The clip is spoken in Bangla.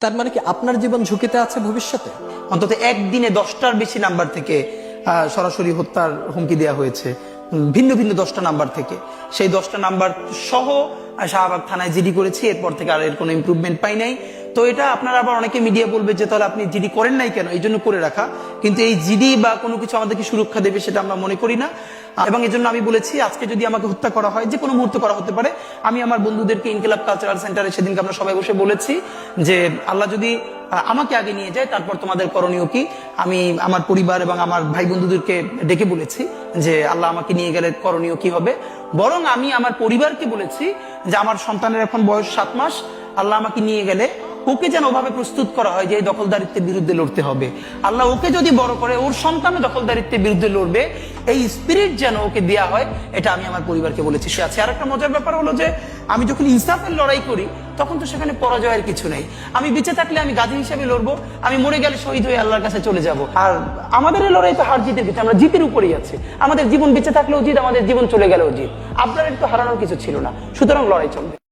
তার মানে কি আপনার জীবন ঝুঁকিতে আছে ভবিষ্যতে? অন্তত একদিনে 10টার বেশি নাম্বার থেকে সরাসরি হত্যার হুমকি দেওয়া হয়েছে, ভিন্ন ভিন্ন 10টা নাম্বার থেকে। সেই 10টা নাম্বার সহ শাহবাগ থানায় জিডি করেছি, এরপর থেকে আর এর কোনো ইমপ্রুভমেন্ট পাই নাই। তো এটা আপনারা আবার অনেকে মিডিয়া বলবে যে তাহলে আপনি জিডি করেন নাই কেন, এই জন্য করে রাখা। কিন্তু এই জিডি বা কোনো কিছু আমাদেরকে সুরক্ষা দেবে সেটা আমরা মনে করি না। এবং এই জন্য আমি বলেছি আজকে যদি আমাকে হত্যা করা হয়, যে কোনো মুহূর্তে করা হতে পারে। আমি আমার বন্ধুদেরকে ইনকিলাব কালচারাল সেন্টারে সেদিনকে আমরা সবাই বসে বলেছি যে আল্লাহ যদি আমাকে আগে নিয়ে যায় তারপর তোমাদের করণীয় কি। আমি আমার পরিবার এবং আমার ভাই বন্ধুদেরকে ডেকে বলেছি যে আল্লাহ আমাকে নিয়ে গেলে করণীয় কি হবে। বরং আমি আমার পরিবারকে বলেছি যে আমার সন্তানের এখন বয়স 7 মাস, আল্লাহ আমাকে নিয়ে গেলে ওকে যেন ওভাবে প্রস্তুত করা হয় যে এই দখলদারিত্বের বিরুদ্ধে লড়তে হবে। আল্লাহ ওকে যদি বড় করে ওর সন্তানও দখলদারিত্বের বিরুদ্ধে লড়বে, এই স্পিরিট যেন ওকে দেয়া হয়, এটা আমি আমার পরিবারকে বলেছি। সে আছে। আর একটা মজার ব্যাপার হলো যে আমি যখন ইনসাফের লড়াই করি তখন তো সেখানে পরাজয়ের কিছু নেই। আমি বেঁচে থাকলে আমি গাজী হিসেবে লড়বো, আমি মরে গেলে শহীদ হয়ে আল্লাহর কাছে চলে যাব। আর আমাদের এই লড়াই তো হার জিতের কিছু, আমরা জিতের উপরেই আছি। আমাদের জীবন বেঁচে থাকলেও জিত, আমাদের জীবন চলে গেলেও জিত। আপনার একটু হারানোর কিছু ছিল না, সুতরাং লড়াই চলবে।